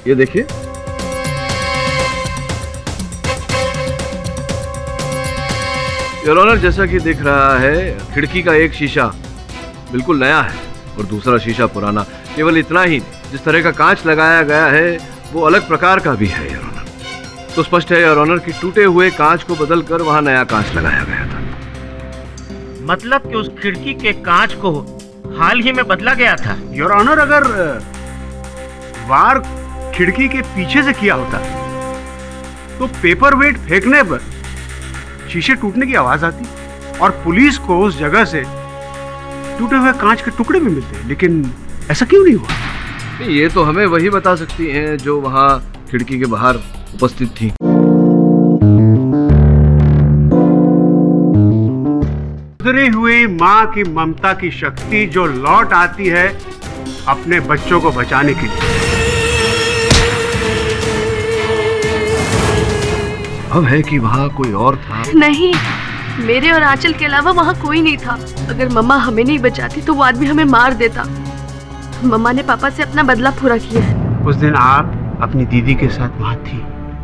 ये देखिए। Your honour, जैसा कि दिख रहा है खिड़की का एक शीशा बिल्कुल नया है और दूसरा शीशा पुराना। केवल इतना ही, जिस तरह का कांच लगाया गया है वो अलग प्रकार का भी है योर ऑनर। तो स्पष्ट है योर ऑनर कि टूटे हुए कांच को बदलकर वहां नया कांच लगाया गया था। मतलब कि उस खिड़की के कांच को हाल ही में बदला गया था। योर ऑनर, अगर वार खिड़की के पीछे से किया होता तो पेपर वेट फेंकने पर शीशे टूटने की आवाज आती और पुलिस को उस जगह से टूटे हुए कांच के टुकड़े भी मिलते, लेकिन ऐसा क्यों नहीं हुआ? ये तो हमें वही बता सकती हैं जो वहां खिड़की के बाहर उपस्थित थी। गुजरी हुई माँ की ममता की शक्ति जो लौट आती है अपने बच्चों को बचाने के लिए। अब है कि वहां कोई और था। नहीं, मेरे और आंचल के अलावा वहाँ कोई नहीं था। अगर मम्मा हमें नहीं बचाती तो वो आदमी हमें मार देता। मम्मा ने पापा से अपना बदला पूरा किया है। उस दिन आप अपनी दीदी के साथ वहाँ थी,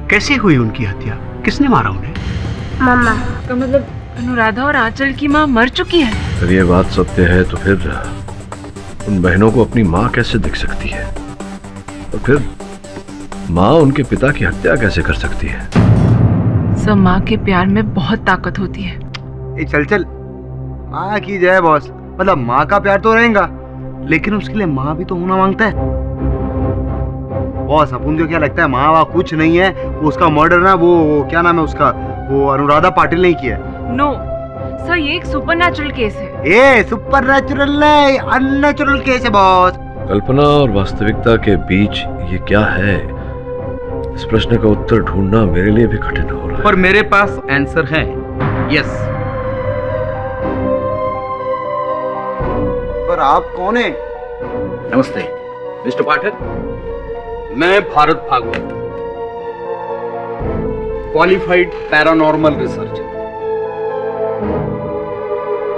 कैसे हुई उनकी हत्या? किसने मारा उन्हें? मम्मा। का मतलब अनुराधा और आंचल की माँ मर चुकी है? अगर ये बात सत्य है तो फिर उन बहनों को अपनी माँ कैसे दिख सकती है, और फिर माँ उनके पिता की हत्या कैसे कर सकती है? सब माँ के प्यार में बहुत ताकत होती है। चल चल, माँ की जय बॉस। मतलब माँ का प्यार तो रहेगा, लेकिन उसके लिए माँ भी तो होना मांगता है। बॉस, अपन को क्या लगता है माँ वहाँ कुछ नहीं है। वो उसका मर्डर ना, वो क्या नाम है उसका, वो अनुराधा पाटिल नहीं किया है। नो सर, ये एक सुपरनैचुरल केस है। ये सुपरनैचुरल नहीं, अननेचुरल केस है बॉस। कल्पना और वास्तविकता के बीच ये क्या है, इस प्रश्न का उत्तर ढूंढना मेरे लिए भी कठिन हो रहा है। पर मेरे पास आंसर है। यस। पर आप कौन है? नमस्ते मिस्टर पाठक, मैं Bharat Bhagwat, qualified paranormal researcher.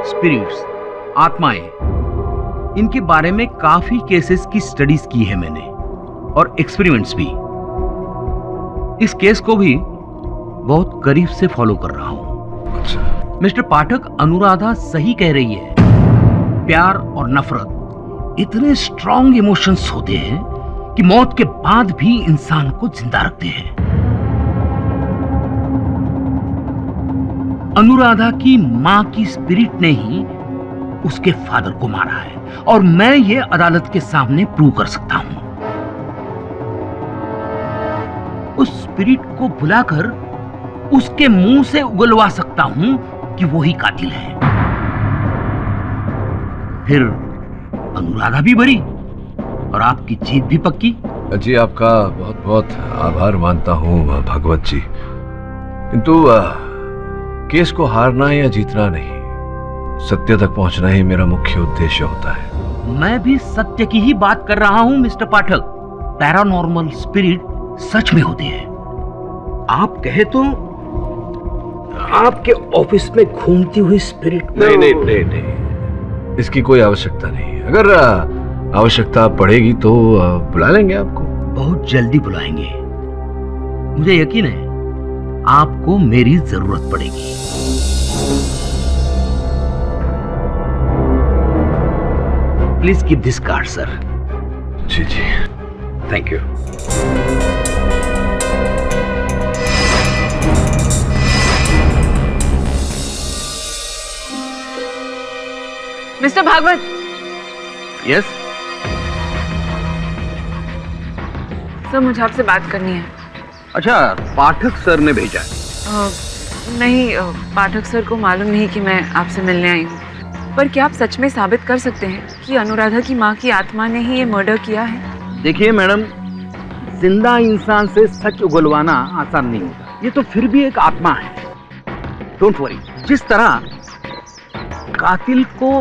Spirits, आत्माएं, इनके बारे में काफी केसेस की स्टडीज की है मैंने, और एक्सपेरिमेंट्स भी। इस केस को भी बहुत करीब से फॉलो कर रहा हूं। अच्छा। मिस्टर पाठक, अनुराधा सही कह रही है। प्यार और नफरत इतने स्ट्रॉन्ग इमोशंस होते हैं कि मौत के बाद भी इंसान को जिंदा रखते हैं। अनुराधा की मां की स्पिरिट ने ही उसके फादर को मारा है, और मैं ये अदालत के सामने प्रूव कर सकता हूं। उस स्पिरिट को बुलाकर उसके मुंह से उगलवा सकता हूं कि वो ही कातिल है। फिर अनुराधा भी बरी और आपकी जीत भी पक्की। जी, आपका बहुत बहुत आभार मानता हूँ भागवत जी, किंतु केस को हारना या जीतना नहीं, सत्य तक पहुंचना ही मेरा मुख्य उद्देश्य होता है। मैं भी सत्य की ही बात कर रहा हूं मिस्टर पाठक। पैरानॉर्मल स्पिरिट सच में होती है। आप कहे तो आपके ऑफिस में घूमती हुई स्पिरिट। नहीं नहीं नहीं नहीं, इसकी कोई आवश्यकता नहीं। अगर आवश्यकता पड़ेगी तो बुला लेंगे आपको। बहुत जल्दी बुलाएंगे। मुझे यकीन है आपको मेरी जरूरत पड़ेगी। Please keep this card sir. जी जी, thank you. Mister Bhagwat. Yes. Sir, मुझे आपसे बात करनी है। अच्छा, पाठक सर ने भेजा है? नहीं, पाठक सर को मालूम नहीं कि मैं आपसे मिलने आई हूँ। पर क्या आप सच में साबित कर सकते हैं कि अनुराधा की माँ की आत्मा ने ही ये मर्डर किया है? देखिए मैडम, जिंदा इंसान से सच उगलवाना आसान नहीं होता। ये तो फिर भी एक आत्मा है। Don't worry. जिस तरह कातिल को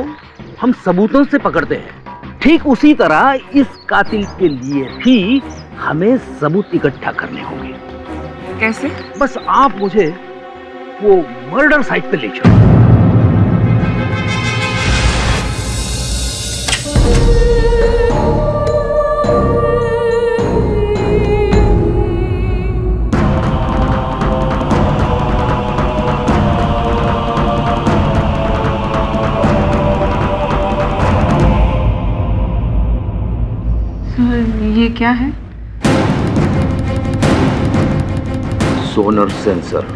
हम सबूतों से पकड़ते हैं, ठीक उसी तरह इस कातिल के लिए भी हमें सबूत इकट्ठा करने होंगे। कैसे? बस आप मुझे वो मर्डर साइट पे ले चलो। है? सोनर सेंसर।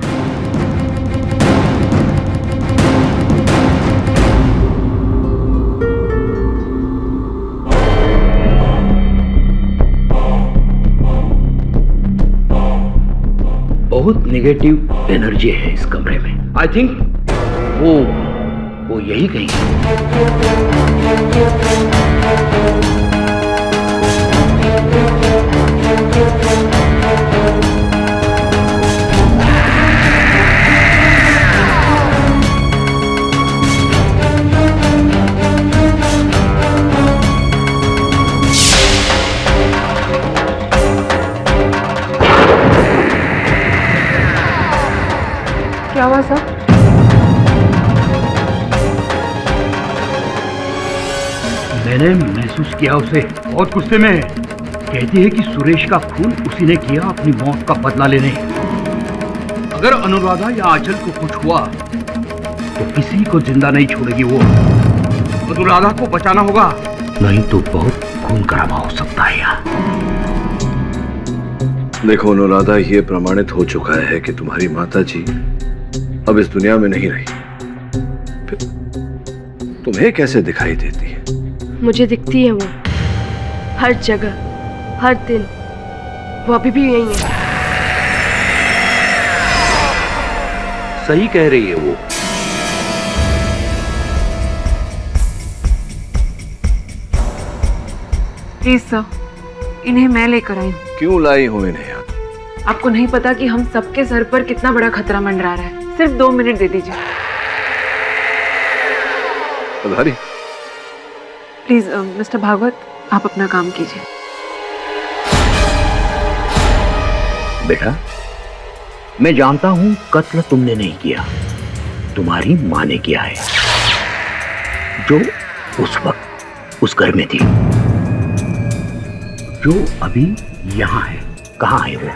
बहुत नेगेटिव एनर्जी है इस कमरे में। आई थिंक वो यही कहीं है। क्या हुआ सर? मैंने महसूस किया उसे बहुत गुस्से में है। कहती है कि सुरेश का खून उसी ने किया अपनी मौत का बदला लेने। अगर अनुराधा या आंचल को कुछ हुआ तो किसी को जिंदा नहीं छोड़ेगी वो। अनुराधा को बचाना होगा, नहीं तो बहुत खून खराबा हो सकता है यहाँ। देखो अनुराधा, ये प्रमाणित हो चुका है कि तुम्हारी माता जी अब इस दुनिया में नहीं रही। फिर तुम्हें कैसे दिखाई देती है? मुझे दिखती है वो, हर जगह, हर दिन। वो अभी भी यही है। सही कह रही है वो। प्लीज सर, इन्हें मैं लेकर आई हूँ। क्यों लाई हो इन्हें यहाँ? आपको नहीं पता कि हम सबके सर पर कितना बड़ा खतरा मंडरा रहा है। सिर्फ 2 मिनट दे दीजिए पधारी। प्लीज मिस्टर भागवत, आप अपना काम कीजिए। बेटा, मैं जानता हूं कत्ल तुमने नहीं किया, तुम्हारी मां ने किया है, जो उस वक्त उस घर में थी, जो अभी यहां है। कहां है वो?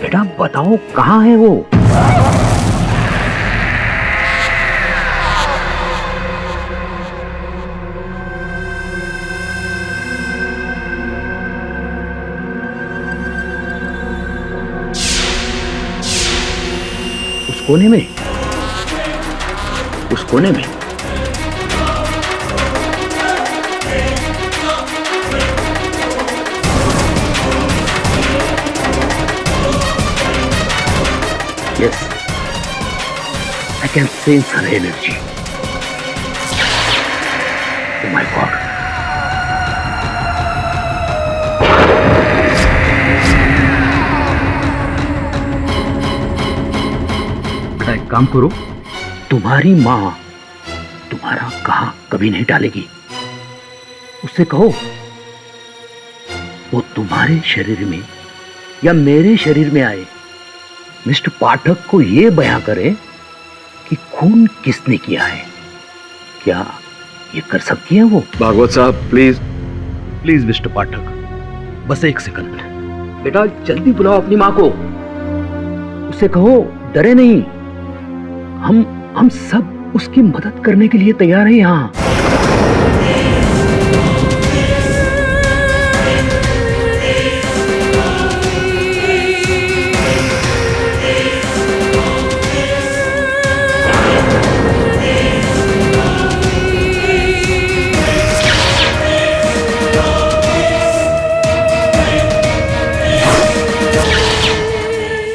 बेटा बताओ, कहां है वो? उस कोने में, उस कोने में। Yes, I can sense her energy. Oh my God. बेटा एक काम करो, तुम्हारी माँ तुम्हारा कहा कभी नहीं डालेगी। उससे कहो वो तुम्हारे शरीर में या मेरे शरीर में आए, मिस्टर पाठक को यह बयां करे कि खून किसने किया है। क्या ये कर सकती है वो? भागवत साहब प्लीज। प्लीज मिस्टर पाठक, बस 1 सेकंड। बेटा जल्दी बुलाओ अपनी माँ को। उसे कहो डरे नहीं, हम सब उसकी मदद करने के लिए तैयार हैं यहाँ।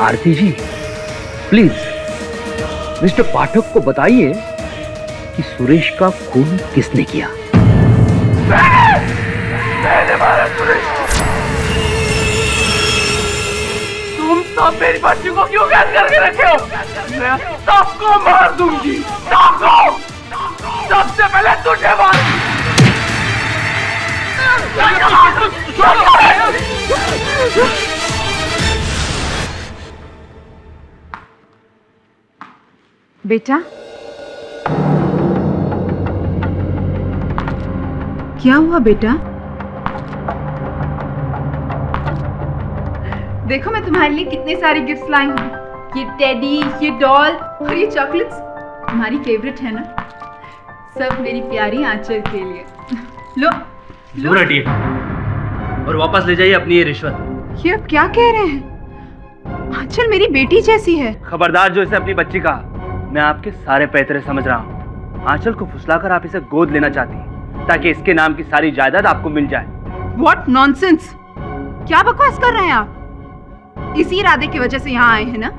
आरती जी प्लीज मिस्टर पाठक को बताइए कि सुरेश का खून किसने किया। मैंने मारा सुरेश। तुम सब मेरी बच्ची को क्यों कैद करके रखे हो? मैं सबको मार दूंगी, सबको। सबसे पहले तुझे मार। बेटा, क्या हुआ बेटा? देखो मैं तुम्हारे लिए कितने सारे गिफ्ट्स लाई हूँ। ये टेडी, ये डॉल और ये चॉकलेट्स तुम्हारी फेवरेट है ना। सब मेरी प्यारी आंचल के लिए। लो लो। हटिए। और वापस ले जाइए अपनी ये रिश्वत। ये आप क्या कह रहे हैं? आंचल मेरी बेटी जैसी है। खबरदार जो इसे अपनी बच्ची कहा। मैं आपके सारे पैतरे समझ रहा हूँ। आंचल को फुसलाकर आप इसे गोद लेना चाहती हैं ताकि इसके नाम की सारी जायदाद आपको मिल जाए। What nonsense! क्या बकवास कर रहे हैं आप? इसी इरादे की वजह से यहाँ आए हैं ना?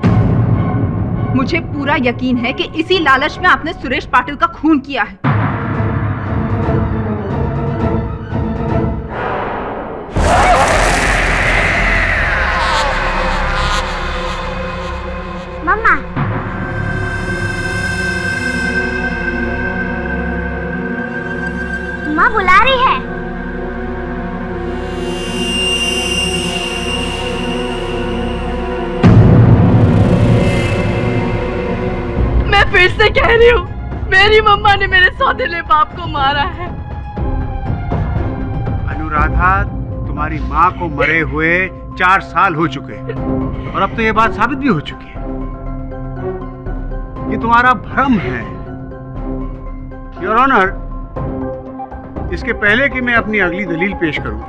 मुझे पूरा यकीन है कि इसी लालच में आपने सुरेश पाटिल का खून किया है। मम्मा, माँ बुला रही है। मैं फिर से कह रही हूँ, मेरी मम्मा ने मेरे सौतेले बाप को मारा है। अनुराधा, तुम्हारी माँ को मरे हुए 4 साल हो चुके हैं और अब तो ये बात साबित भी हो चुकी है। ये तुम्हारा भ्रम है। योर ऑनर, इसके पहले कि मैं अपनी अगली दलील पेश करूं,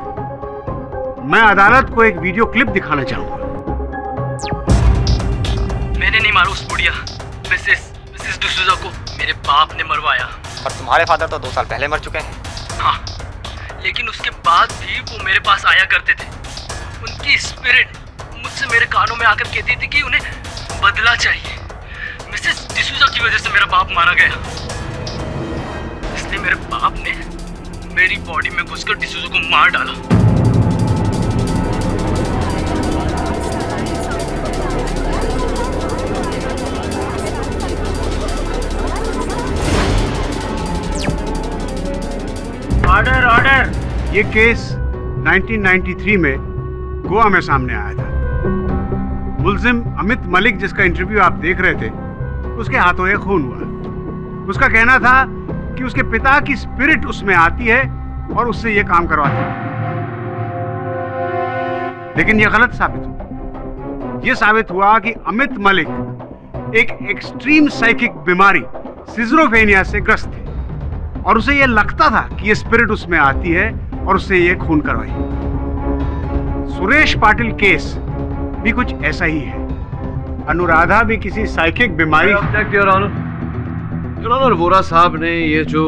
मैं अदालत को एक वीडियो क्लिप दिखाना चाहूंगा। मैंने नहीं मारा उस बुढ़िया मिसेस डिसूजा को, मेरे बाप ने मरवाया। पर तुम्हारे फादर तो 2 साल पहले मर चुके हैं। हाँ, लेकिन उसके बाद भी वो मेरे पास आया करते थे। उनकी स्पिरिट मुझसे मेरे कानों में आकर कहती थी कि उन्हें बदला चाहिए। मिसेस डिसूजा की वजह से मेरा बाप मारा गया, इसलिए मेरे बाप ने मेरी बॉडी में घुसकर डिसूजा को मार डाला। Order order. ये केस 1993 में गोवा में सामने आया था। मुल्जिम अमित मलिक, जिसका इंटरव्यू आप देख रहे थे, उसके हाथों ये खून हुआ। उसका कहना था कि उसके पिता की स्पिरिट उसमें आती है और उससे ये काम करवाती है, लेकिन ये गलत साबित हुआ। ये साबित हुआ कि अमित मलिक एक एक्सट्रीम साइकिक बीमारी सिजरोफेनिया से ग्रस्त थे और उसे ये लगता था कि ये स्पिरिट उसमें आती है और उससे ये खून करवाई। सुरेश पाटिल केस भी कुछ ऐसा ही है। अनुराधा भी किसी साइकिक बीमारी। योर ऑनर, वोरा साहब ने ये जो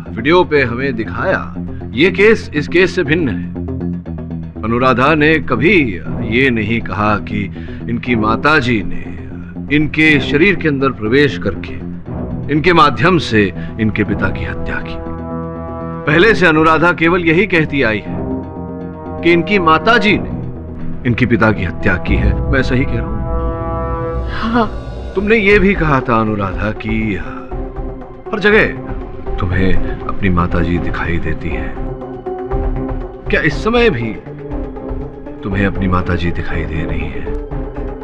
वीडियो पे हमें दिखाया, ये केस इस केस से भिन्न है। अनुराधा ने कभी ये नहीं कहा कि इनकी माताजी ने इनके शरीर के अंदर प्रवेश करके इनके माध्यम से इनके पिता की हत्या की। पहले से अनुराधा केवल यही कहती आई है कि इनकी माताजी ने इनके पिता की हत्या की है। मैं सही कह रहा हूं? हाँ। तुमने ये भी कहा था अनुराधा कि हर जगह तुम्हें अपनी माताजी दिखाई देती है। क्या इस समय भी तुम्हें अपनी माताजी दिखाई दे रही है?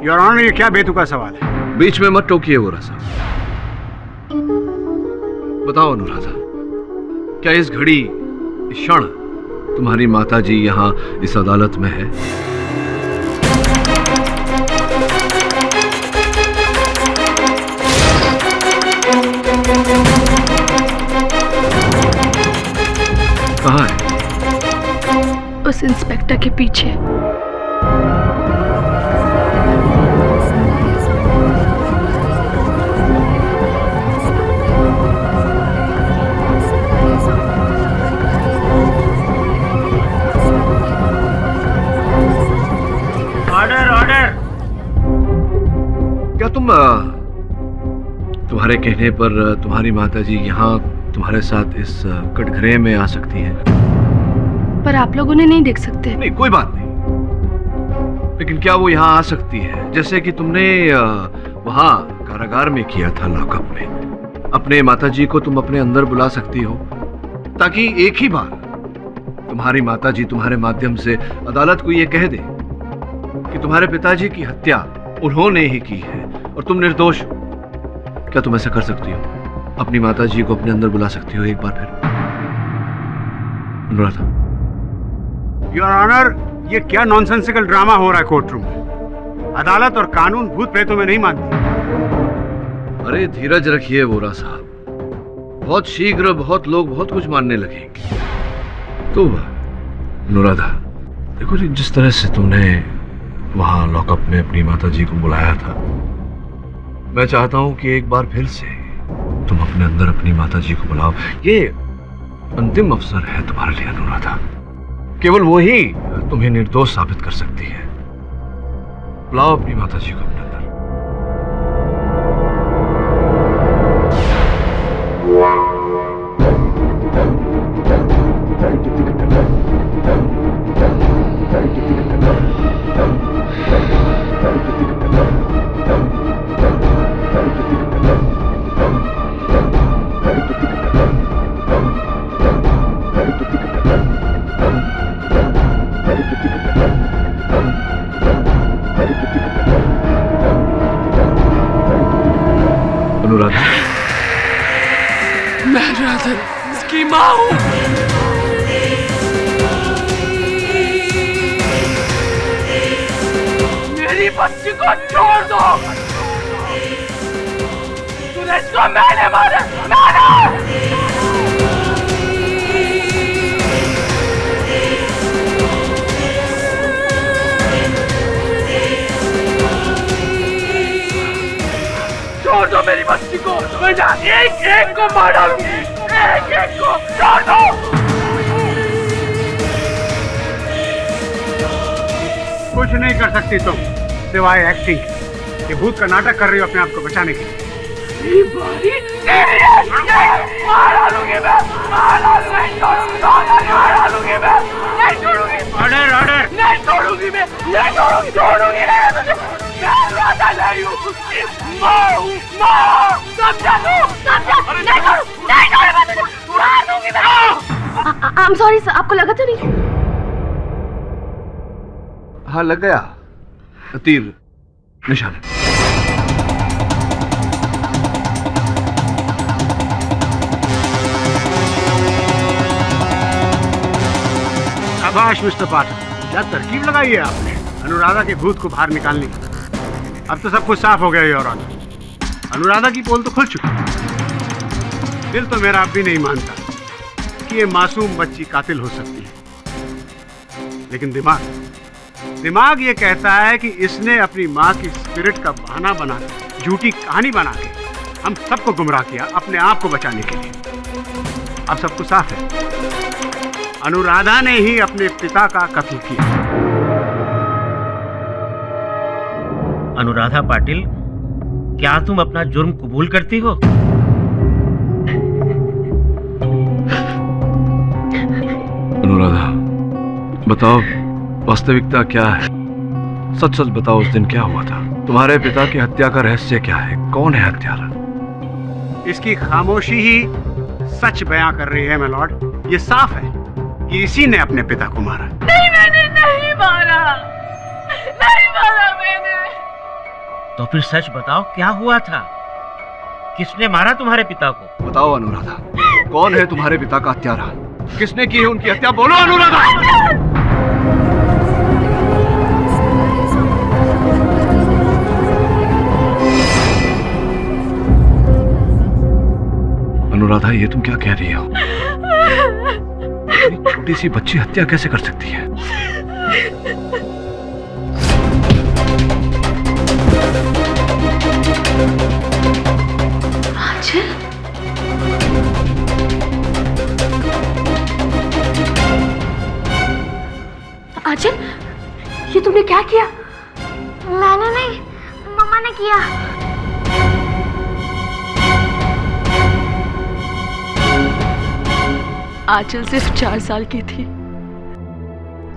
योर ऑनर, ये क्या बेतुका सवाल है? बीच में मत टोकिए वोरा साहब। बताओ अनुराधा, क्या इस घड़ी, इस क्षण तुम्हारी माताजी यहाँ इस अदालत में है? कहाँ है? उस इंस्पेक्टर के पीछे। Order order. क्या तुम्हारे कहने पर तुम्हारी माताजी यहाँ तुम्हारे साथ इस कटघरे में आ सकती है? पर आप लोग उन्हें नहीं देख सकते। नहीं, कोई बात नहीं, लेकिन क्या वो यहाँ आ सकती है जैसे कि तुमने वहाँ कारागार में किया था, लॉकअप में? अपने माताजी को तुम अपने अंदर बुला सकती हो ताकि एक ही बार तुम्हारी माताजी तुम्हारे माध्यम से अदालत को ये कह दे कि तुम्हारे पिताजी की हत्या उन्होंने ही की है और तुम निर्दोष हो। क्या तुम ऐसा कर सकती हो? अपनी माताजी को अपने अंदर बुला सकती हो एक बार फिर? अनुराधा। योर ऑनर, ये क्या नॉनसेंसिकल ड्रामा हो रहा है कोर्ट रूम में? अदालत और कानून भूत प्रेतों में नहीं मानती। अरे धीरज रखिए वोरा साहब, बहुत शीघ्र बहुत लोग बहुत कुछ मानने लगेंगे। तो अनुराधा देखो जी, जिस तरह से तुमने वहां लॉकअप में अपनी माताजी को बुलाया था, मैं चाहता हूं कि एक बार फिर से तुम अपने अंदर अपनी माताजी को बुलाओ। ये अंतिम अवसर है तुम्हारे लिए अनुराधा। केवल वो ही तुम्हें निर्दोष साबित कर सकती है। बुलाओ अपनी माताजी को अपने अंदर। अनुराधा, मैं राधा इसकी माँ हूँ। मेरी बच्ची को छोड़ दो। सुरेश को मैंने मारा। छोड़ दो मेरी बच्ची को। मैं एक एक को मार डालूंगी। एक एक को छोड़ दो। कुछ नहीं कर सकती तुम सिवाय एक्टिंग के। ये भूत का नाटक कर रही हो अपने आप को बचाने के लिए। मार डालूंगी मैं। मार डालूंगी मैं। नहीं छोड़ूंगी। Order order. नहीं छोड़ूंगी मैं। नहीं छोड़ूंगी। छोड़ूंगी नहीं। मैं राधा नहीं हूँ। मार हूँ। मार। समझा तू? समझा? नहीं छोड़ू। नहीं छोड़ू। मार दूंगी मैं। आई एम सॉरी सर, आपको लगा तो नहीं? हाँ, लग गया। तीर निशान। शाबाश मिस्टर पाठक, क्या तरकीब लगाई है आपने अनुराधा के भूत को बाहर निकालने की। अब तो सब कुछ साफ हो गया योर ऑनर। अनुराधा की पोल तो खुल चुकी। दिल तो मेरा अब भी नहीं मानता कि ये मासूम बच्ची कातिल हो सकती है, लेकिन दिमाग ये कहता है कि इसने अपनी माँ की स्पिरिट का बहाना बना के, झूठी कहानी बना के हम सबको गुमराह किया अपने आप को बचाने के लिए। अब सब कुछ साफ है, अनुराधा ने ही अपने पिता का कत्ल किया। अनुराधा पाटिल, क्या तुम अपना जुर्म कबूल करती हो? अनुराधा, बताओ वास्तविकता क्या है? सच सच बताओ, उस दिन क्या हुआ था? तुम्हारे पिता की हत्या का रहस्य क्या है? कौन है हत्यारा? इसकी खामोशी ही सच बयां कर रही है, माय लॉर्ड। ये साफ है कि इसी ने अपने पिता को मारा। नहीं, मैंने नहीं मारा। नहीं मारा मैंने। तो फिर सच बताओ, क्या हुआ था? किसने मारा तुम्हारे पिता को? बताओ अनुराधा, कौन है तुम्हारे पिता का हत्यारा? किसने की है उनकी हत्या? बोलो अनुराधा। अनुराधा, ये तुम क्या कह रही हो? छोटी सी बच्ची हत्या कैसे कर सकती है? आंचल? आंचल, ये तुमने क्या किया? मैंने नहीं, मम्मा ने किया। आंचल सिर्फ 4 साल की थी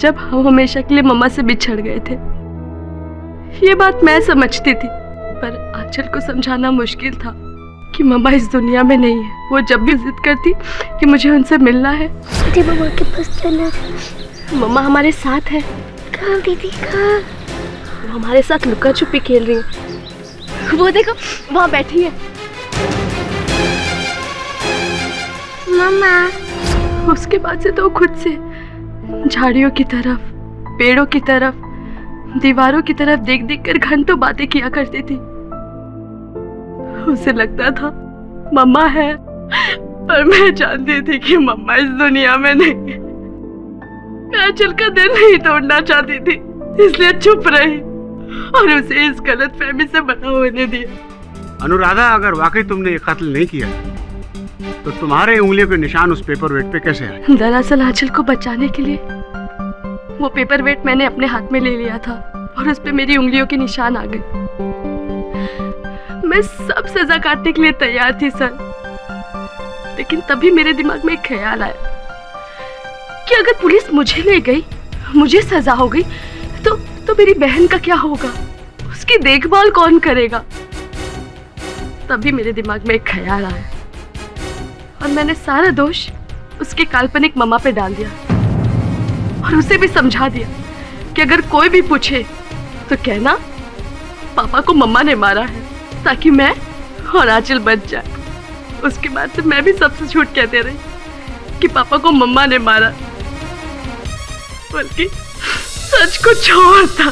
जब हम हमेशा के लिए मम्मा से बिछड़ गए थे। ये बात मैं समझती थी, पर आंचल को समझाना मुश्किल था कि मम्मा इस दुनिया में नहीं है। वो जब भी जिद करती कि मुझे उनसे मिलना है, दीदी मम्मा के पास चलो। मम्मा हमारे साथ है। कहाँ दीदी, कहाँ? वो हमारे साथ लुका छुपी खेल रही है। वो देखो, वहाँ बैठी है मम्मा। उसके बाद से तो खुद से झाड़ियों की तरफ, पेड़ों की तरफ, दीवारों की तरफ देख देख कर घंटों बातें किया करती थी। उसे लगता था मम्मा है, पर मैं जानती थी कि मम्मा इस दुनिया में नहीं। मैं आंचल का दिल नहीं तोड़ना चाहती थी, इसलिए चुप रही और उसे इस गलत फहमी से बना होने दिया। अनुराधा, अगर वाकई तुमने ये कत्ल नहीं किया तो तुम्हारे उंगलियों के निशान उस पेपर वेट पे कैसे आए? दरअसल आंचल को बचाने के लिए वो पेपर वेट मैंने अपने हाथ में ले लिया था और उस पे मेरी उंगलियों के निशान आ गए। मैं सब सजा काटने के लिए तैयार थी सर, लेकिन तभी मेरे दिमाग में एक ख्याल आया कि अगर पुलिस मुझे ले गई, मुझे सजा हो गई, तो मेरी बहन का क्या होगा? उसकी देखभाल कौन करेगा? तभी मेरे दिमाग में एक ख्याल आया और मैंने सारा दोष उसके काल्पनिक मम्मा पे डाल दिया और उसे भी समझा दिया कि अगर कोई भी पूछे तो कहना पापा को मम्मा ने मारा है, ताकि मैं और आंचल बच जाए। उसके बाद से मैं भी सबसे झूठ कहते रही कि पापा को मम्मा ने मारा, बल्कि सच कुछ और था।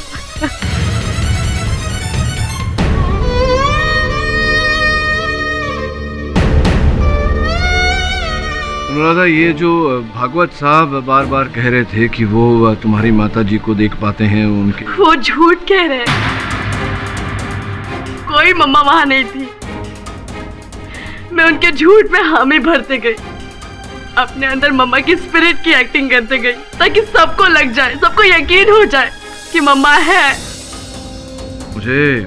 अनुराधा, ये जो भागवत साहब बार बार कह रहे थे कि वो तुम्हारी माता जी को देख पाते हैं, उनके वो झूठ कह रहे हैं। कोई मम्मा वहां नहीं थी। मैं उनके झूठ में हामी भरते गई, अपने अंदर मम्मा की स्पिरिट की एक्टिंग करते गई, ताकि सबको लग जाए, सबको यकीन हो जाए कि मम्मा है। मुझे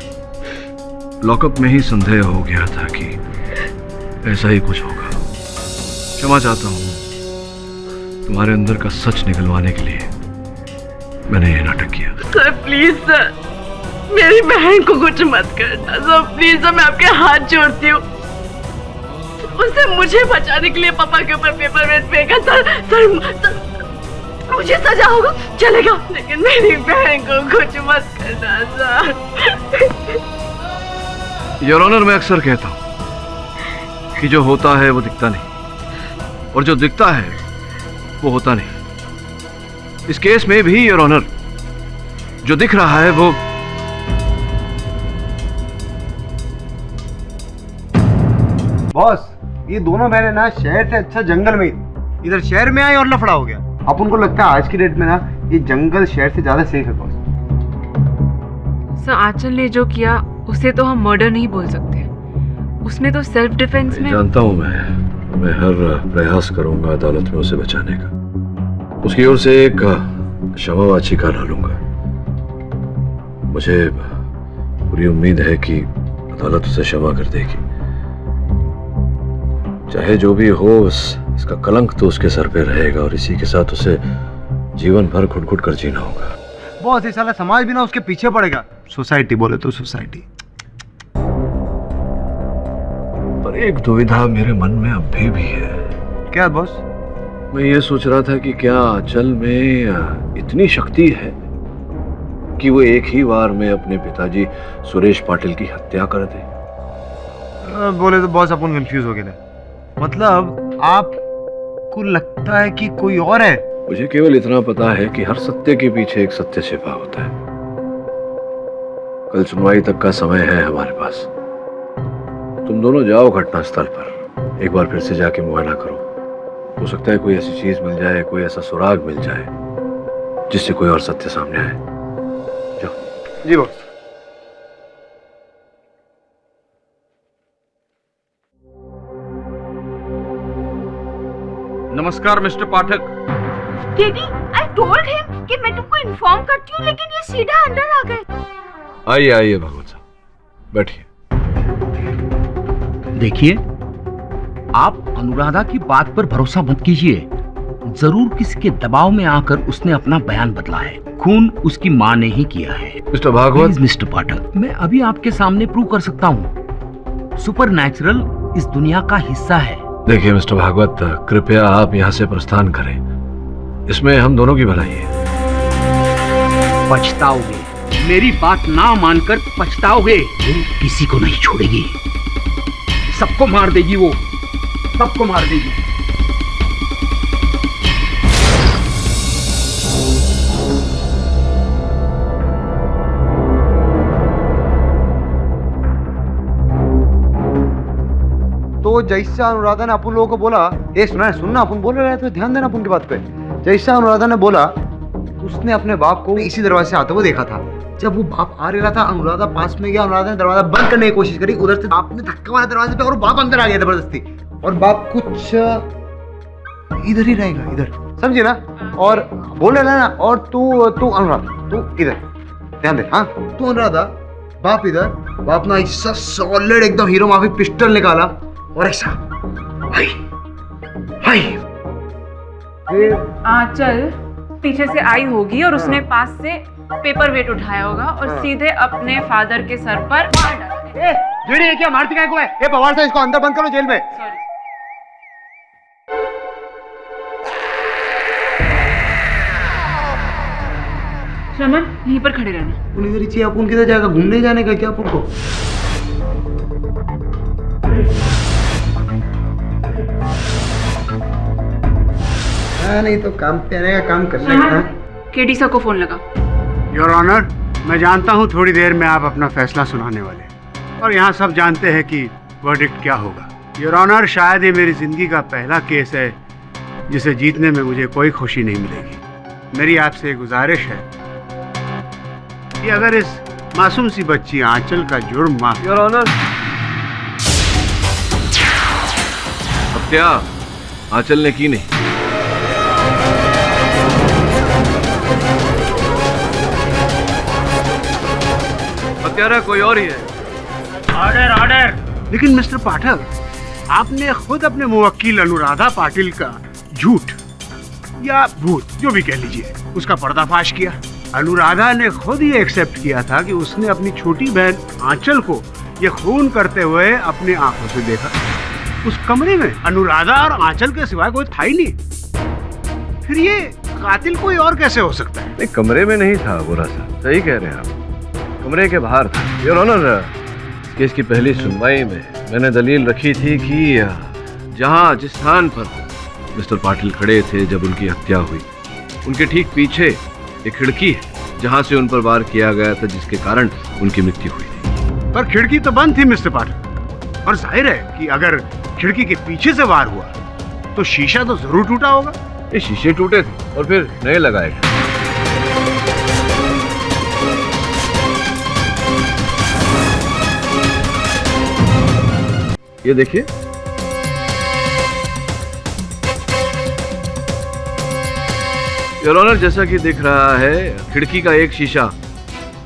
लॉकअप में ही संदेह हो गया था कि ऐसा ही कुछ होगा। क्षमा चाहता हूँ, तुम्हारे अंदर का सच निकलवाने के लिए मैंने ये नाटक किया। सर प्लीज सर, मेरी बहन को कुछ मत करना सर, प्लीज सर, मैं आपके हाथ जोड़ती हूँ। उसने मुझे बचाने के लिए पापा के ऊपर पेपर वेट फेंका सर, मुझे सजा होगा चलेगा, लेकिन मेरी बहन को कुछ मत करना सर। योर ऑनर, मैं अक्सर कहता हूँ कि जो होता है वो दिखता नहीं, और जो दिखता है वो होता नहीं। इस केस में भी योर ऑनर, जो दिख रहा है वो बॉस, ये दोनों बहनें ना शहर से अच्छा जंगल में ही, इधर शहर में आए और लफड़ा हो गया। अब उनको लगता है आज की डेट में ना ये जंगल शहर से ज्यादा सेफ है बॉस। सर, आंचल ने जो किया उसे तो हम मर्डर नहीं बोल सकते, उसने तो सेल्फ डिफेंस में। जानता हूं मैं हर प्रयास करूंगा अदालत में उसे बचाने का। उसकी ओर से एक क्षमा याचिका डालूंगा। मुझे पूरी उम्मीद है कि अदालत उसे क्षमा कर देगी। चाहे जो भी हो, इसका कलंक तो उसके सर पे रहेगा और इसी के साथ उसे जीवन भर घुट-घुट कर जीना होगा। बॉस, ये साला समाज भी ना उसके पीछे पड़ेगा। सोसाइटी बोले तो सोसाइटी। पर एक दुविधा मेरे मन में अब भी है। क्या बॉस? मैं ये सोच रहा था कि क्या आंचल में इतनी शक्ति है कि वो एक ही बार में अपने पिताजी सुरेश पाटिल की हत्या कर दे। बोले तो बॉस अपन कंफ्यूज हो गए। मतलब आपको लगता है कि कोई और है? मुझे केवल इतना पता है कि हर सत्य के पीछे एक सत्य छिपा होता है। कल सुनवाई तक का समय है हमारे पास। तुम दोनों जाओ घटनास्थल पर, एक बार फिर से जाके मुआयना करो। हो सकता है कोई ऐसी चीज मिल जाए, कोई ऐसा सुराग मिल जाए जिससे कोई और सत्य सामने आए। जाओ। जी बॉस। नमस्कार mister Pathak. Daddy, I told him कि मैं तुमको इन्फॉर्म करती हूँ, लेकिन ये सीधा अंदर आ गए। आइए आइए भागवत साहब, बैठिए। देखिए, आप अनुराधा की बात पर भरोसा मत कीजिए। जरूर किसी के दबाव में आकर उसने अपना बयान बदला है। खून उसकी माँ ने ही किया है। मिस्टर भागवत। मिस्टर पाठक, मैं अभी आपके सामने प्रूव कर सकता हूँ। सुपरनैचुरल इस दुनिया का हिस्सा है। देखिए मिस्टर भागवत, कृपया आप यहाँ से प्रस्थान करें। इसमें हम दोनों की भलाई है। पछताओगे, मेरी बात ना मानकर पछताओगे। वो किसी को नहीं छोड़ेगी, सबको मार देगी, वो सबको मार देगी। तो जैसा अनुराधा ने अपन लोगों को बोला, ये सुनना अपन बोल रहे थे, ध्यान देना अपन की बात पे। जैसा अनुराधा ने बोला, उसने अपने बाप को इसी दरवाजे से आते हुए देखा था। जब वो बाप आ रहा था, अनुराधा पास में गया, अनुराधा ने दरवाजा बंद करने की कोशिश करी, उधर से बाप ने धक्का मारा दरवाजे पे और बाप अंदर आ गया जबरदस्ती। और बाप कुछ इधर ही रहेगा, इधर, समझे ना? और बोले ना, और तू अनुराधा, तू इधर ध्यान दे। हाँ, तू अनुराधा, बाप इधर। बाप ना ऐसा सॉलिड एकदम हीरो माफी पिस्टल निकाला और ऐसा भाई भाई। आंचल पीछे से आई होगी और उसने पास से पेपर वेट उठाया होगा और सीधे अपने फादर के सर पर मार डाला। जेडी क्या मारती काय को है? ये पवार से इसको अंदर बंद करो जेल में। सॉरी। रमन यहीं पर खड़े रहना। उन इधर ही अपन किधर जाएगा? घूमने जाने का क्या अपन को? नहीं तो काम पे आने का काम करने का। केडी सर को फोन लगा। योर ऑनर, मैं जानता हूँ थोड़ी देर में आप अपना फैसला सुनाने वाले, और यहाँ सब जानते हैं कि वर्डिक्ट क्या होगा। योर ऑनर, शायद ये मेरी जिंदगी का पहला केस है जिसे जीतने में मुझे कोई खुशी नहीं मिलेगी। मेरी आपसे गुजारिश है कि अगर इस मासूम सी बच्ची आंचल का जुर्म माफ। योर ऑनर, हत्या आंचल ने की नहीं। हत्यारा कोई और ही है। Order order. लेकिन मिस्टर पाठक, आपने खुद अपने मुवक्किल अनुराधा पाटिल का झूठ या भूत जो भी कह लीजिए उसका पर्दाफाश किया। अनुराधा ने खुद ये एक्सेप्ट किया था कि उसने अपनी छोटी बहन आंचल को ये खून करते हुए अपनी आंखों से देखा। उस कमरे में अनुराधा और आंचल के सिवाय कोई था ही नहीं। फिर ये कातिल कोई और कैसे हो सकता है? नहीं, कमरे में नहीं था गोरा साहब, सही कह रहे हैं आप, कमरे के बाहर था। योर ऑनर, केस की पहली सुनवाई में मैंने दलील रखी थी कि जहां जिस स्थान पर मिस्टर पाटिल खड़े थे जब उनकी हत्या हुई, उनके ठीक पीछे एक खिड़की है जहां से उन पर वार किया गया था, जिसके कारण उनकी मृत्यु हुई थी। पर खिड़की तो बंद थी मिस्टर पाठक, और जाहिर है कि अगर खिड़की के पीछे से वार हुआ तो शीशा तो जरूर टूटा होगा। ये शीशे टूटे थे और फिर नए लगाए गए। ये देखिए, योर ऑनर, जैसा कि दिख रहा है खिड़की का एक शीशा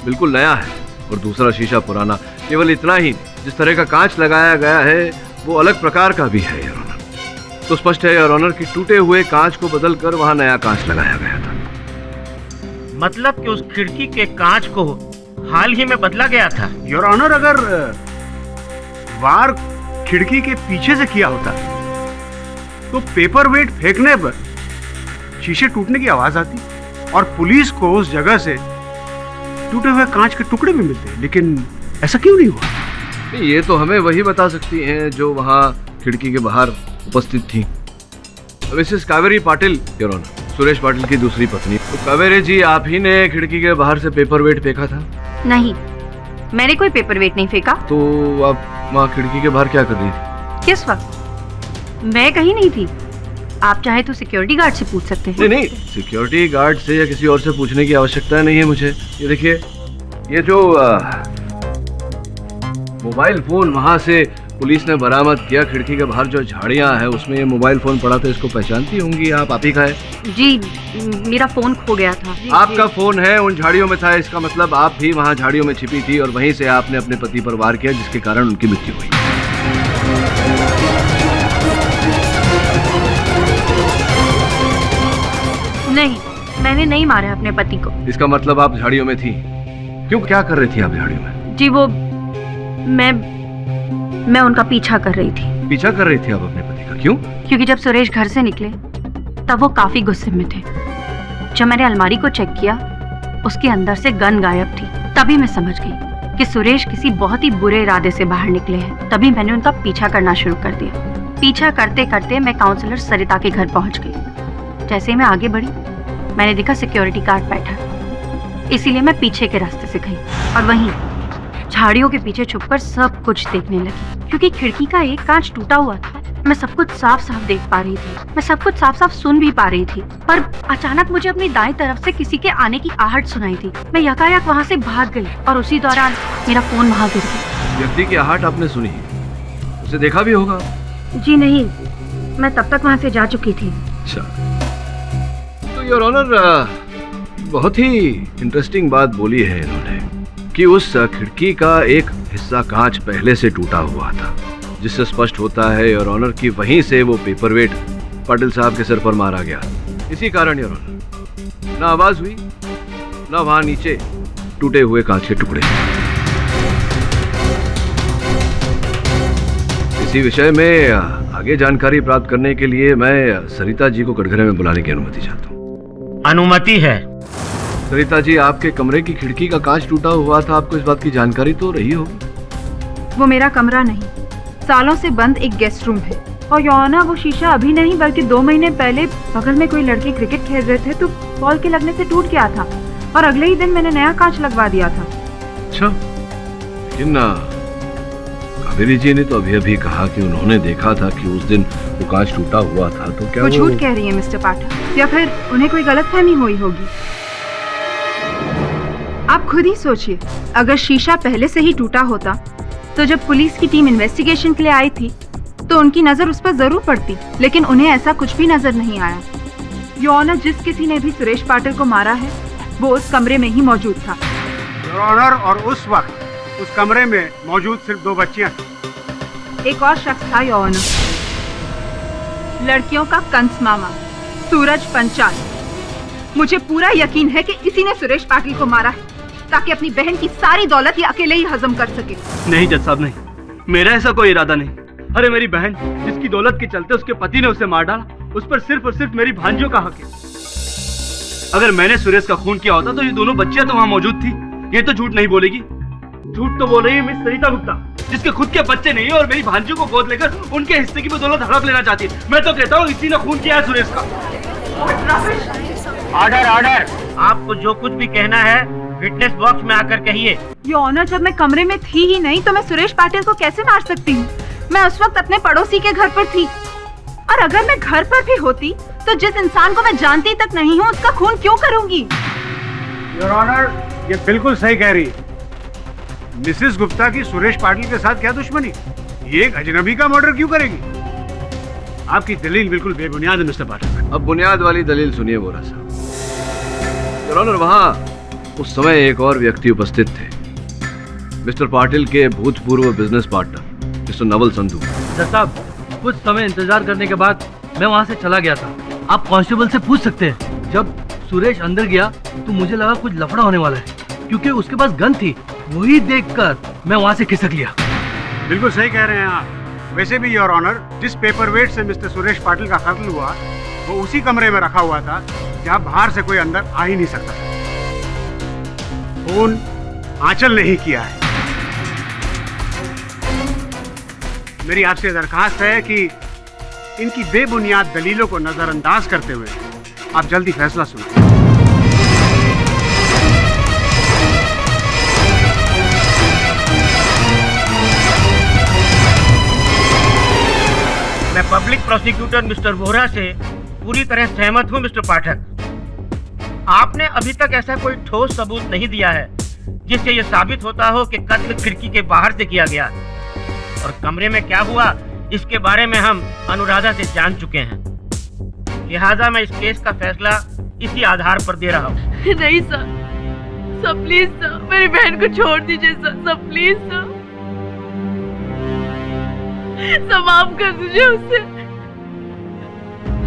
बिल्कुल नया है और दूसरा शीशा पुराना। केवल इतना ही, जिस तरह का कांच लगाया गया है वो अलग प्रकार का भी है योर ऑनर। तो स्पष्ट है योर ऑनर कि टूटे हुए कांच को बदलकर वहां नया कांच लगाया गया था। मतलब कि उस खिड़की के कांच को हाल ही में बदला गया था। योर ऑनर, अगर वार खिड़की के पीछे से किया होता तो पेपर वेट फेंकने पर शीशे टूटने की आवाज आती और पुलिस को उस जगह से टूटे हुए कांच के टुकड़े भी मिलते, लेकिन ऐसा क्यों नहीं हुआ? ये तो हमें वही बता सकती हैं जो वहां खिड़की के बाहर उपस्थित थी। Mrs Kaveri Patil your honour, Suresh Patil की दूसरी पत्नी। तो कावेरी जी, आप ही ने खिड़की के बाहर से पेपर वेट फेंका था? नहीं, मैंने कोई पेपर वेट नहीं फेंका। तो आप वहाँ खिड़की के बाहर क्या कर रही थी? किस वक्त? मैं कहीं नहीं थी। आप चाहे तो सिक्योरिटी गार्ड से पूछ सकते हैं। नहीं, सिक्योरिटी गार्ड से या किसी और से पूछने की आवश्यकता नहीं है मुझे। ये देखिए, ये जो मोबाइल फोन वहां से पुलिस ने बरामद किया, खिड़की के बाहर जो झाड़ियां है उसमें ये मोबाइल फोन पड़ा था, इसको पहचानती होंगी आप ही का है? जी, मेरा फोन खो गया था। आपका फोन है, उन झाड़ियों में था, इसका मतलब आप भी वहां झाड़ियों में छिपी थी और वहीं से आपने अपने पति पर वार किया, जिसके कारण उनकी मृत्यु हुई। नहीं, मैंने नहीं मारा अपने पति को। इसका मतलब आप झाड़ियों में थी। क्यों, क्या कर रही थी आप झाड़ियों में? जी वो मैं उनका पीछा कर रही थी। पीछा कर रही थी आप अपने पति का? क्यों? क्योंकि जब सुरेश घर से निकले तब वो काफी गुस्से में थे। जब मैंने अलमारी को चेक किया, उसके अंदर से गन गायब थी। तभी मैं समझ गई कि सुरेश किसी बहुत ही बुरे इरादे से बाहर निकले हैं। तभी मैंने उनका पीछा करना शुरू कर दिया। पीछा करते करते मैं काउंसलर सरिता के घर पहुंच गई। जैसे ही मैं आगे बढ़ी, मैंने देखा सिक्योरिटी गार्ड बैठा। इसीलिए मैं पीछे के रास्ते से गई और वहीं झाड़ियों के पीछे छुपकर सब कुछ देखने लगी। क्योंकि खिड़की का एक कांच टूटा हुआ था मैं सब कुछ साफ साफ देख पा रही थी, मैं सब कुछ साफ साफ सुन भी पा रही थी, पर अचानक मुझे अपनी दाएं तरफ से किसी के आने की आहट सुनाई थी। मैं यकायक वहाँ से भाग गई और उसी दौरान मेरा फोन वहाँ गिर गया। व्यक्ति की आहट आपने सुनी, उसे देखा भी होगा? जी नहीं, मैं तब तक वहाँ से जा चुकी थी। अच्छा, तो योर ऑनर बहुत ही इंटरेस्टिंग बात बोली है इन्होंने कि उस खिड़की का एक हिस्सा कांच पहले से टूटा हुआ था, जिससे स्पष्ट होता है योर ऑनर कि वहीं से वो पेपरवेट पाटिल साहब के सर पर मारा गया। इसी कारण योर ऑनर ना आवाज हुई, ना वहां नीचे टूटे हुए कांच के टुकड़े। इसी विषय में आगे जानकारी प्राप्त करने के लिए मैं सरिता जी को कटघरे में बुलाने की अनुमति चाहता हूँ। अनुमति है। सरिता जी, आपके कमरे की खिड़की का कांच टूटा हुआ था, आपको इस बात की जानकारी तो रही होगी। वो मेरा कमरा नहीं, सालों से बंद एक गेस्ट रूम है। और यौना वो शीशा अभी नहीं बल्कि 2 महीने पहले बगल में कोई लड़के क्रिकेट खेल रहे थे तो बॉल के लगने से टूट गया था और अगले ही दिन मैंने नया कांच लगवा दिया था। अच्छा, लेकिन कावेरी जी ने तो अभी अभी कहा कि उन्होंने देखा था कि उस दिन वो कांच टूटा हुआ था, तो क्या वो झूठ कह रही है मिस्टर पाठक, या फिर उन्हें कोई गलतफहमी हुई होगी। आप खुद ही सोचिए, अगर शीशा पहले से ही टूटा होता तो जब पुलिस की टीम इन्वेस्टिगेशन के लिए आई थी तो उनकी नजर उस पर जरूर पड़ती, लेकिन उन्हें ऐसा कुछ भी नजर नहीं आया। योर जिस किसी ने भी सुरेश पाटिल को मारा है वो उस कमरे में ही मौजूद था। योर ऑनर, और उस वक्त उस कमरे में मौजूद सिर्फ 2 बच्चियां थी। एक और शख्स था योर ऑनर, लड़कियों का कंस मामा सूरज पंचाल। मुझे पूरा यकीन है कि इसी ने सुरेश पाटिल को मारा है ताकि अपनी बहन की सारी दौलत ये अकेले ही हजम कर सके। नहीं जज साहब, नहीं, मेरा ऐसा कोई इरादा नहीं। अरे मेरी बहन जिसकी दौलत के चलते उसके पति ने उसे मार डाला, उस पर सिर्फ और सिर्फ मेरी भांजियों का हक है। अगर मैंने सुरेश का खून किया होता तो ये दोनों बच्चियां तो वहां मौजूद थी। ये तो झूठ नहीं बोलेगी। झूठ तो बोल रही है मिस सरिता गुप्ता, जिसके खुद के बच्चे नहीं है और मेरी भांजियों को गोद लेकर उनके हिस्से की भी दौलत हड़प लेना चाहती है। मैं तो कहता हूँ इसी ने खून किया है सुरेश का। ऑर्डर ऑर्डर, आपको जो कुछ भी कहना है विटनेस बॉक्स में आकर कहिए। योर ऑनर, जब मैं कमरे में थी ही नहीं तो मैं सुरेश पाटिल को कैसे मार सकती हूँ? मैं उस वक्त अपने पड़ोसी के घर पर थी, और अगर मैं घर पर भी होती तो जिस इंसान को मैं जानती तक नहीं हूँ उसका खून क्यों करूंगी? योर ऑनर, ये बिल्कुल सही कह रही है मिसेस गुप्ता की सुरेश पाटिल के साथ क्या दुश्मनी? ये एक अजनबी का मर्डर क्यों करेगी? आपकी दलील बिल्कुल बेबुनियाद है मिस्टर पाठक। अब बुनियाद वाली दलील सुनिए बोरा साहब। योर ऑनर, वहाँ उस समय एक और व्यक्ति उपस्थित थे, मिस्टर पाटिल के भूतपूर्व business partner mister Naval Sandhu. जज साहब, कुछ समय इंतजार करने के बाद मैं वहाँ से चला गया था। आप कांस्टेबल से पूछ सकते हैं। जब सुरेश अंदर गया तो मुझे लगा कुछ लफड़ा होने वाला है, क्योंकि उसके पास गन थी। वही देखकर मैं वहाँ से खिसक लिया। बिल्कुल सही कह रहे हैं आप। वैसे भी योर ऑनर, जिस पेपरवेट से मिस्टर सुरेश पाटिल का कत्ल हुआ वो उसी कमरे में रखा हुआ था जहाँ बाहर से कोई अंदर आ ही नहीं सकता। खून आंचल ने ही किया है। मेरी आपसे दरखास्त है कि इनकी बेबुनियाद दलीलों को नजरअंदाज करते हुए आप जल्दी फैसला सुनाएं। मैं पब्लिक प्रोसिक्यूटर मिस्टर वोहरा से पूरी तरह सहमत हूँ मिस्टर पाठक। आपने अभी तक ऐसा कोई ठोस सबूत नहीं दिया है जिससे यह साबित होता हो कि कत्ल खिड़की के बाहर से किया गया, और कमरे में क्या हुआ इसके बारे में हम अनुराधा से जान चुके हैं। लिहाजा मैं इस केस का फैसला इसी आधार पर दे रहा हूँ। नहीं सर, सर प्लीज सर, मेरी बहन को छोड़ दीजिए सर, सर प्लीज सर, माफ कर दीजिए उसे।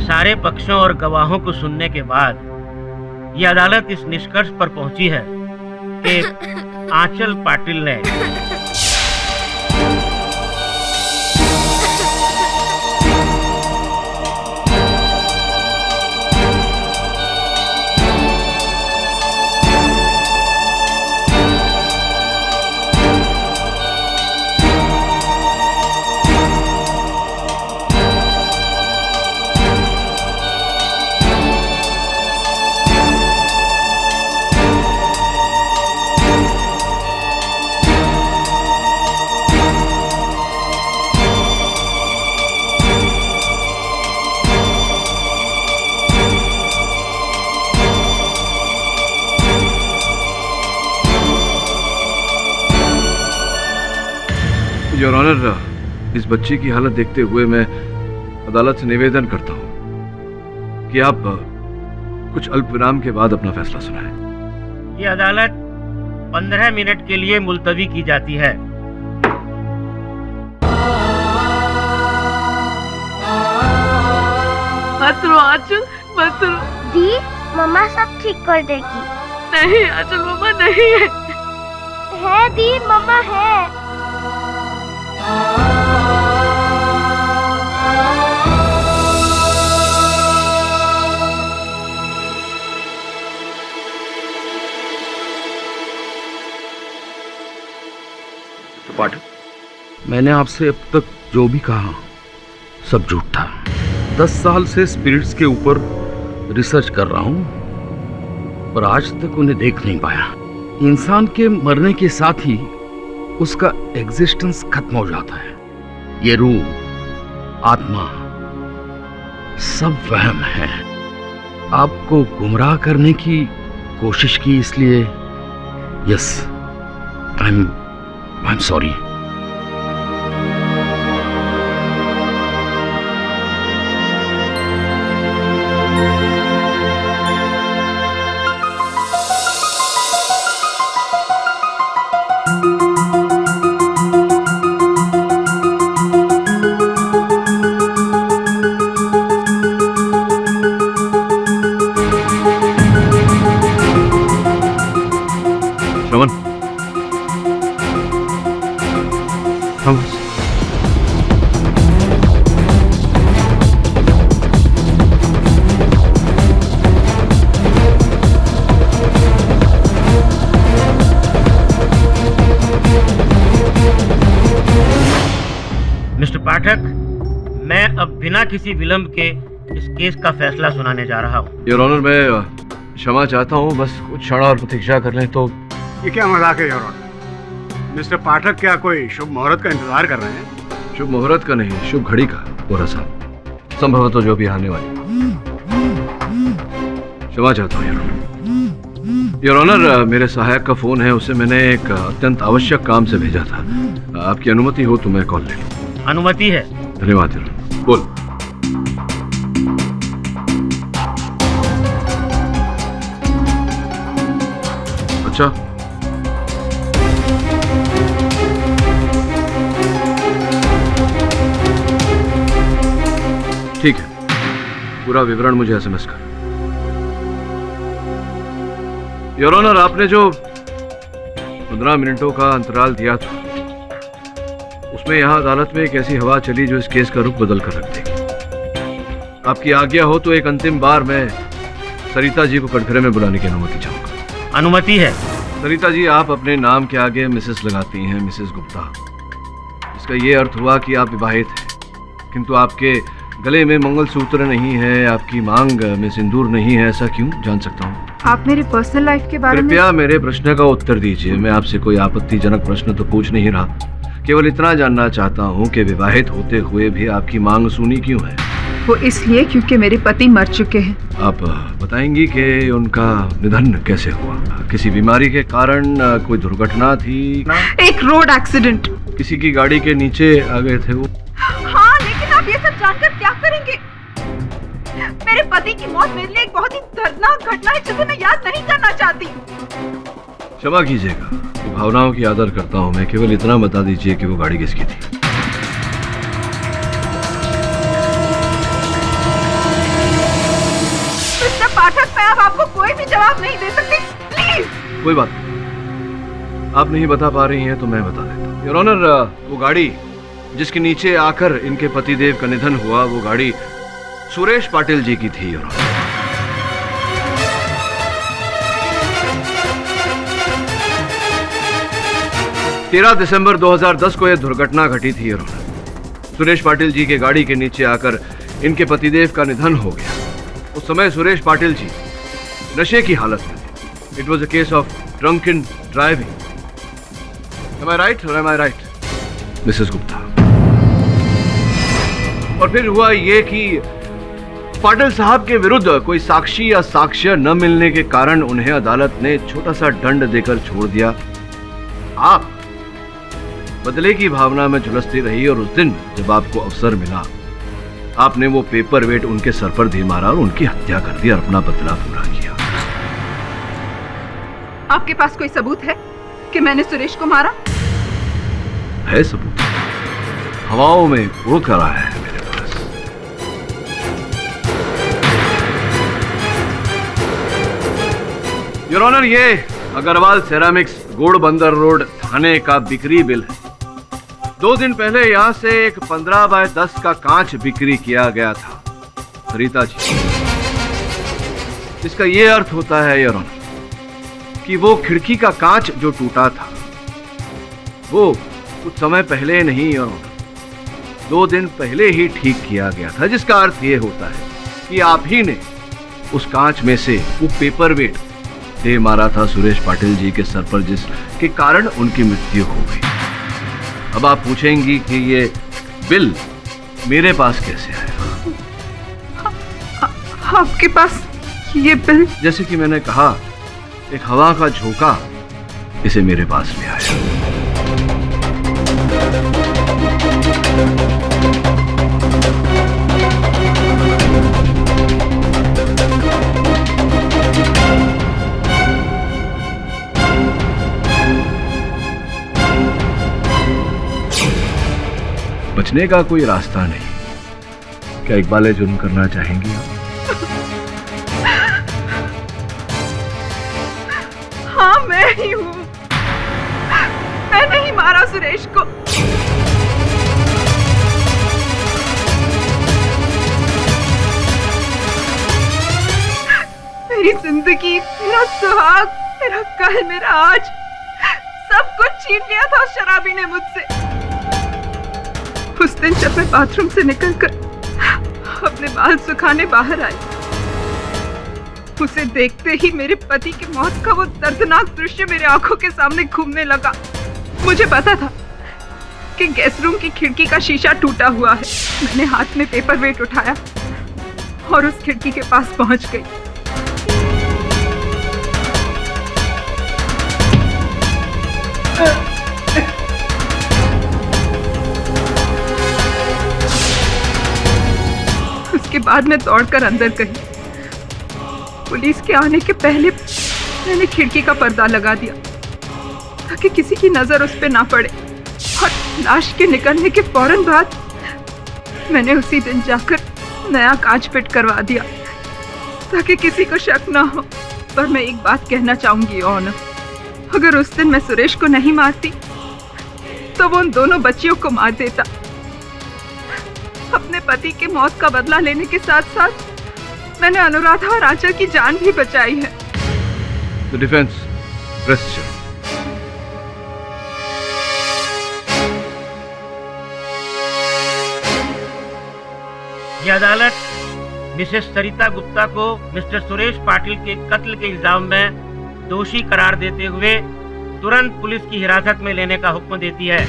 सारे पक्षों और गवाहों को सुनने के बाद ये अदालत इस निष्कर्ष पर पहुंची है कि आंचल पाटिल ने योर ऑनर, इस बच्ची की हालत देखते हुए मैं अदालत से निवेदन करता हूं कि आप कुछ अल्प विराम के बाद अपना फैसला सुनाएं। ये अदालत 15 मिनट के लिए मुलतवी की जाती है। मत रो आंचल, मत रो। दी, मम्मा सब ठीक कर देगी। नहीं आंचल, मम्मा नहीं है। है दी, मम्मा है। पाठक, मैंने आपसे अब तक जो भी कहा सब झूठ था। 10 साल से स्पिरिट्स के ऊपर रिसर्च कर रहा हूं, पर आज तक उन्हें देख नहीं पाया। इंसान के मरने के साथ ही उसका एग्जिस्टेंस खत्म हो जाता है। ये रूह, आत्मा सब वहम है। आपको गुमराह करने की कोशिश की, इसलिए yes, I am sorry. Mister Pathak, मैं अब बिना किसी विलंब के इस केस का फैसला सुनाने जा रहा हूँ। योर ऑनर, मैं क्षमा चाहता हूँ, बस कुछ क्षण और प्रतीक्षा कर लें तो। ये क्या मजाक है योर ऑनर? मिस्टर पाठक क्या कोई शुभ मुहूर्त का इंतजार कर रहे हैं? शुभ मुहूर्त का नहीं, शुभ घड़ी का पूरा साहब, संभवतः जो भी आने वाली। क्षमा चाहता हूँ योर ऑनर। योर ऑनर, मेरे सहायक का फोन है, उसे मैंने एक अत्यंत आवश्यक काम से भेजा था। आपकी अनुमति हो तो मैं कॉल ले लूँ। अनुमति है। धन्यवाद योर ऑनर। बोल। अच्छा, ठीक है, पूरा विवरण मुझे एसएमएस कर। योर ऑनर, आपने जो 15 मिनटों का अंतराल दिया था, उसमें यहाँ अदालत में एक ऐसी हवा चली जो इस केस का रुख बदल कर रख देगी। आपकी आज्ञा हो तो एक अंतिम बार मैं सरिता जी को कटघरे में बुलाने की अनुमति चाहूंगा। अनुमति है। सरिता जी, आप अपने नाम के आगे मिसेस लगाती हैं, मिसेस गुप्ता। इसका ये अर्थ हुआ कि आप विवाहित हैं, किंतु आपके गले में मंगलसूत्र नहीं है, आपकी मांग में सिंदूर नहीं है। ऐसा क्यों, जान सकता हूँ? आप मेरे पर्सनल लाइफ के बारे में कृपया मेरे प्रश्न का उत्तर दीजिए। मैं आपसे कोई आपत्तिजनक प्रश्न तो पूछ नहीं रहा, केवल इतना जानना चाहता हूँ कि विवाहित होते हुए भी आपकी मांग सुनी क्यों है? वो इसलिए क्योंकि मेरे पति मर चुके हैं। आप बताएंगी कि उनका निधन कैसे हुआ? किसी बीमारी के कारण, कोई दुर्घटना थी? एक रोड एक्सीडेंट। किसी की गाड़ी के नीचे आ गए थे वो? हाँ, लेकिन आप ये सब जानकर क्या करेंगे? मेरे पति की मौत मेरे लिए एक बहुत ही दर्दनाक घटना है जिसे मैं याद नहीं करना चाहती। क्षमा कीजिएगा, भावनाओं की आदर करता हूँ मैं। केवल इतना बता दीजिए कि वो गाड़ी किसकी थी? मिस्टर पाठक, मैं अब आपको कोई भी जवाब नहीं दे सकती, प्लीज। कोई बात नहीं, आप नहीं बता पा रही हैं तो मैं बता देता हूँ। योर ऑनर, वो गाड़ी जिसके नीचे आकर इनके पतिदेव का निधन हुआ, वो गाड़ी सुरेश पाटिल जी की थी। योर ऑनर, तेरह दिसंबर 2010 को यह दुर्घटना घटी थी। योर ऑनर, सुरेश पाटिल जी के गाड़ी के नीचे आकर इनके पतिदेव का निधन हो गया। उस समय सुरेश पाटिल जी नशे की हालत में थे। It was a case of drunken driving. Am I right or am I right, Mrs Gupta? और फिर हुआ ये कि पाटिल साहब के विरुद्ध कोई साक्षी या साक्ष्य न मिलने के कारण उन्हें अदालत ने छोटा सा दंड देकर छोड़ दिया। बदले की भावना में झुलसती रही और उस दिन जब आपको अवसर मिला, आपने वो पेपर वेट उनके सर पर दे मारा और उनकी हत्या कर दी और अपना बदला पूरा किया। आपके पास कोई सबूत है कि मैंने सुरेश को मारा? है सबूत, हवाओं में उड़ कर आया है मेरे पास। योर ऑनर, ये अग्रवाल सेरामिक्स गोड़बंदर रोड थाने का बिक्री बिल है। 2 दिन पहले यहाँ से एक 15 बाय 10 का कांच बिक्री किया गया था सरिता जी। इसका ये अर्थ होता है योर ऑनर कि वो खिड़की का कांच जो टूटा था वो कुछ समय पहले नहीं योर ऑनर 2 दिन पहले ही ठीक किया गया था, जिसका अर्थ ये होता है कि आप ही ने उस कांच में से वो पेपर वेट दे मारा था सुरेश पाटिल जी के सर पर, जिसके कारण उनकी मृत्यु हो गई। अब आप पूछेंगी कि ये बिल मेरे पास कैसे आया? आपके पास ये बिल? जैसे कि मैंने कहा, एक हवा का झोंका इसे मेरे पास ले आया। बचने का कोई रास्ता नहीं। क्या इकबाल जुर्म करना चाहेंगी आप? हाँ, मैं ही हूँ। मैंने ही मारा सुरेश को। मेरी जिंदगी, मेरा सुहाग, मेरा कल, मेरा आज, सब कुछ छीन लिया था उस शराबी ने मुझसे। उस दिन जब मैं बाथरूम से निकलकर अपने बाल सुखाने बाहर आई, उसे देखते ही मेरे पति की मौत का वो दर्दनाक दृश्य मेरे आंखों के सामने घूमने लगा। मुझे पता था कि गैस रूम की खिड़की का शीशा टूटा हुआ है। मैंने हाथ में पेपर वेट उठाया और उस खिड़की के पास पहुंच गई। उसके बाद मैं दौड़कर अंदर गई। पुलिस के आने के पहले मैंने खिड़की का पर्दा लगा दिया ताकि किसी की नजर उस पर ना पड़े, और लाश के निकलने के फौरन बाद मैंने उसी दिन जाकर नया कांच फिट करवा दिया ताकि किसी को शक ना हो। पर मैं एक बात कहना चाहूंगी ऑनर, अगर उस दिन मैं सुरेश को नहीं मारती तो वो उन दोनों बच्चियों को मार देता। अपने पति की मौत का बदला लेने के साथ साथ मैंने अनुराधा और आंचल की जान भी बचाई है। The defense, question. ये अदालत मिसेस सरिता गुप्ता को मिस्टर सुरेश पाटिल के कत्ल के इल्जाम में दोषी करार देते हुए तुरंत पुलिस की हिरासत में लेने का हुक्म देती है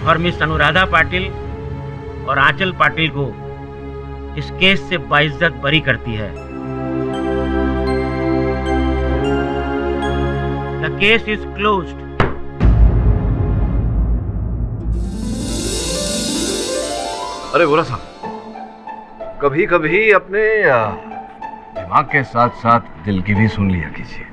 और मिस अनुराधा पाटिल और आंचल पाटिल को इस केस से बाइज्जत बरी करती है। The case is closed. अरे बोला साहब, कभी कभी अपने दिमाग के साथ साथ दिल की भी सुन लिया कीजिए।